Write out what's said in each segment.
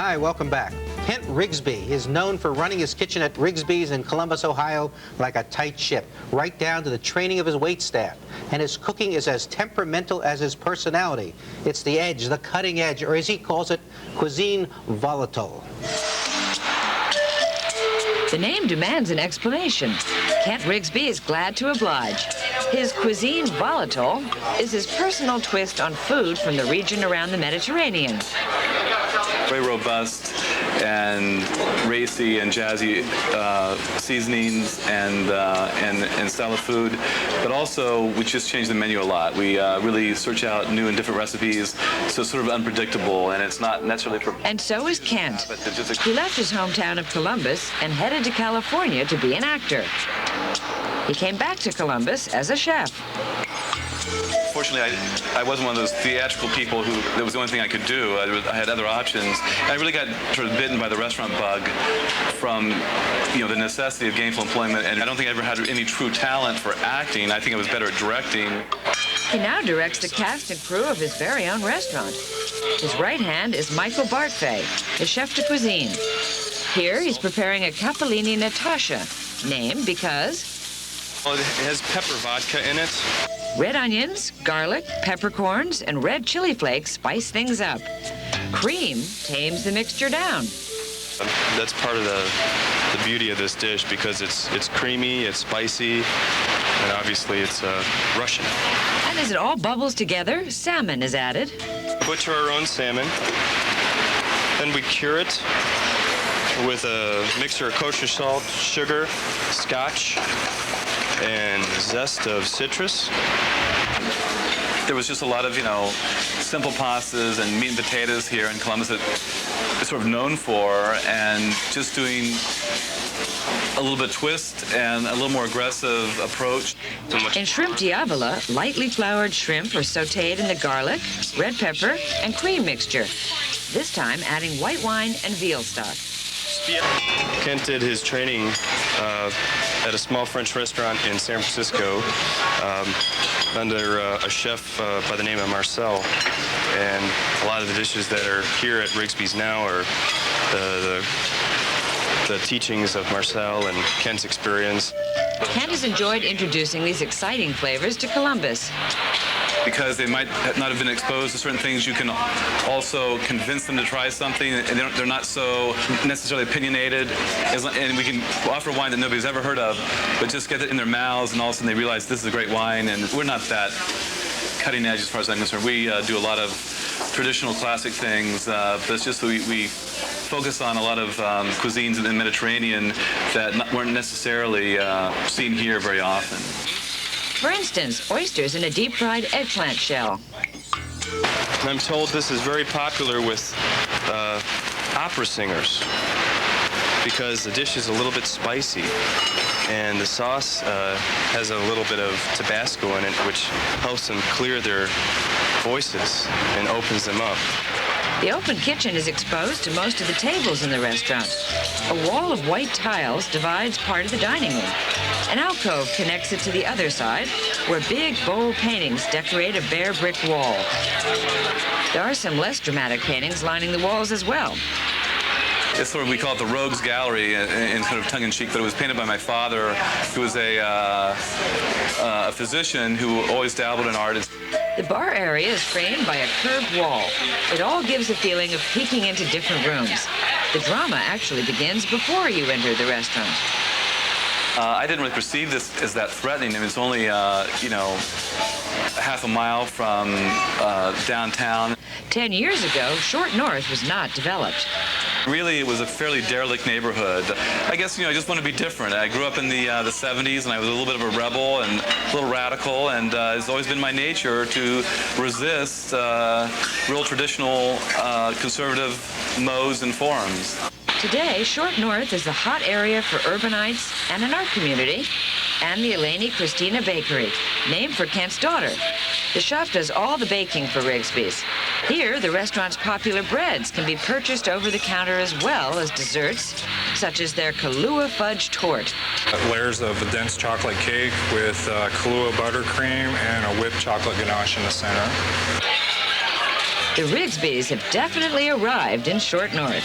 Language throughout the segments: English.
Hi, welcome back. Kent Rigsby is known for running his kitchen at Rigsby's in Columbus, Ohio like a tight ship, right down to the training of his waitstaff. And his cooking is as temperamental as his personality. It's the edge, the cutting edge, or as he calls it, cuisine volatile. The name demands an explanation. Kent Rigsby is glad to oblige. His cuisine volatile is his personal twist on food from the region around the Mediterranean. Very robust and racy and jazzy seasonings and style of food, but also we just change the menu a lot. We really search out new and different recipes, so it's sort of unpredictable, and it's not necessarily for... And so is Kent. He left his hometown of Columbus and headed to California to be an actor. He came back to Columbus as a chef. Fortunately, I wasn't one of those theatrical people who that was the only thing I could do. I had other options. I really got sort of bitten by the restaurant bug from, the necessity of gainful employment. And I don't think I ever had any true talent for acting. I think I was better at directing. He now directs the cast and crew of his very own restaurant. His right hand is Michael Bartfay, the chef de cuisine. Here, he's preparing a capellini Natasha, named because... Well, it has pepper vodka in it. Red onions, garlic, peppercorns, and red chili flakes spice things up. Cream tames the mixture down. That's part of the beauty of this dish because it's creamy, it's spicy, and obviously it's Russian. And as it all bubbles together, salmon is added. Butcher our own salmon. Then we cure it with a mixture of kosher salt, sugar, scotch, and zest of citrus. There was just a lot of, simple pastas and meat and potatoes here in Columbus that it's sort of known for, and just doing a little bit twist and a little more aggressive approach. In shrimp diavola, lightly floured shrimp are sautéed in the garlic, red pepper, and cream mixture. This time adding white wine and veal stock. Kent did his training at a small French restaurant in San Francisco under a chef by the name of Marcel. And a lot of the dishes that are here at Rigsby's now are the teachings of Marcel and Kent's experience. Kent has enjoyed introducing these exciting flavors to Columbus. Because they might not have been exposed to certain things, you can also convince them to try something, and they're not so necessarily opinionated. And we can offer wine that nobody's ever heard of, but just get it in their mouths, and all of a sudden they realize this is a great wine, and we're not that cutting edge as far as I'm concerned. We do a lot of traditional classic things, but it's just that we focus on a lot of cuisines in the Mediterranean that weren't necessarily seen here very often. For instance, oysters in a deep-fried eggplant shell. I'm told this is very popular with opera singers because the dish is a little bit spicy and the sauce has a little bit of Tabasco in it, which helps them clear their voices and opens them up. The open kitchen is exposed to most of the tables in the restaurant. A wall of white tiles divides part of the dining room. An alcove connects it to the other side, where big, bold paintings decorate a bare brick wall. There are some less dramatic paintings lining the walls as well. It's sort of, we call it the Rogues Gallery in kind of tongue-in-cheek, but it was painted by my father, who was a physician who always dabbled in art. The bar area is framed by a curved wall. It all gives a feeling of peeking into different rooms. The drama actually begins before you enter the restaurant. I didn't really perceive this as that threatening. I mean, it's only, half a mile from downtown. 10 years ago, Short North was not developed. Really, it was a fairly derelict neighborhood. I guess, I just want to be different. I grew up in the 70s, and I was a little bit of a rebel and a little radical, and it's always been my nature to resist real traditional conservative modes and forms. Today, Short North is a hot area for urbanites and an art community, and the Eleni Christina Bakery, named for Kent's daughter. The shop does all the baking for Rigsby's. Here, the restaurant's popular breads can be purchased over the counter as well as desserts, such as their Kahlua fudge tort. Layers of a dense chocolate cake with Kahlua buttercream and a whipped chocolate ganache in the center. The Rigsbys have definitely arrived in Short North.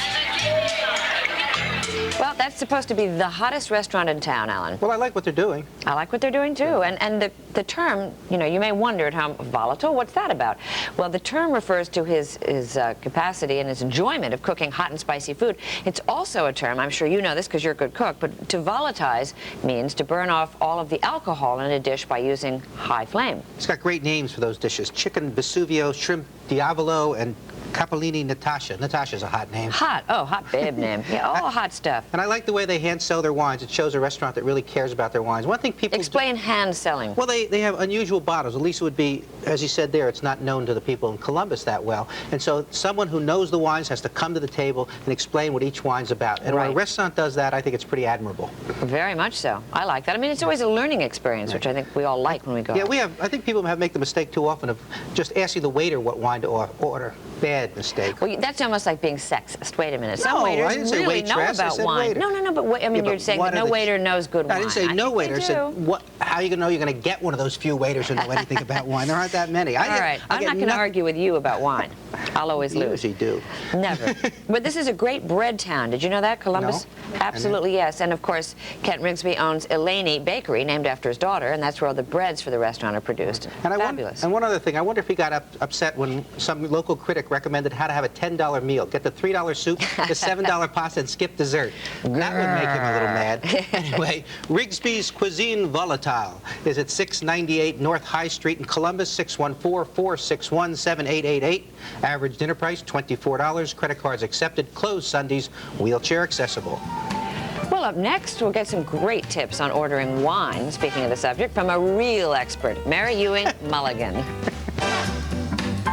Well, that's supposed to be the hottest restaurant in town, Alan. Well, I like what they're doing. I like what they're doing, too. And the term, you know, you may wonder at how volatile, what's that about? Well, the term refers to his capacity and his enjoyment of cooking hot and spicy food. It's also a term, I'm sure you know this because you're a good cook, but to volatilize means to burn off all of the alcohol in a dish by using high flame. It's got great names for those dishes. Chicken Vesuvio, shrimp Diavolo, and Capellini Natasha. Natasha's a hot name. Hot. Oh, hot babe name. Yeah, all hot stuff. And I like the way they hand sell their wines. It shows a restaurant that really cares about their wines. One thing people Explain hand selling. Well, they have unusual bottles. At least it would be, as you said there, it's not known to the people in Columbus that well. And so someone who knows the wines has to come to the table and explain what each wine's about. And when a restaurant does that, I think it's pretty admirable. Very much so. I like that. I mean, it's always a learning experience, which I think we all like when we go out. Yeah, I think people make the mistake too often of just asking the waiter what wine to order. Bad mistake. Well, that's almost like being sexist. Wait a minute. No, Some waiters I didn't say really know waitress, I about said wine. waiter. No, but I mean, you're saying that no waiter knows good wine. I didn't say no waiter. I They said, do. how are you going to know you're going to get one of those few waiters who know anything about wine? There aren't that many. All right. I'm not going to argue with you about wine. I'll always You lose. usually do. Never. But this is a great bread town. Did you know that, Columbus? No. Absolutely, yes. And of course, Kent Rigsby owns Elaney Bakery, named after his daughter, and that's where all the breads for the restaurant are produced. And Fabulous. and one other thing, I wonder if he got upset when some local critic recommended how to have a $10 meal. Get the $3 soup, the $7 pasta, and skip dessert. That would make him a little mad. Anyway, Rigsby's Cuisine Volatile is at 698 North High Street in Columbus, 614-461-7888. Average dinner price, $24. Credit cards accepted. Closed Sundays. Wheelchair accessible. Well, up next, we'll get some great tips on ordering wine, speaking of the subject, from a real expert, Mary Ewing Mulligan.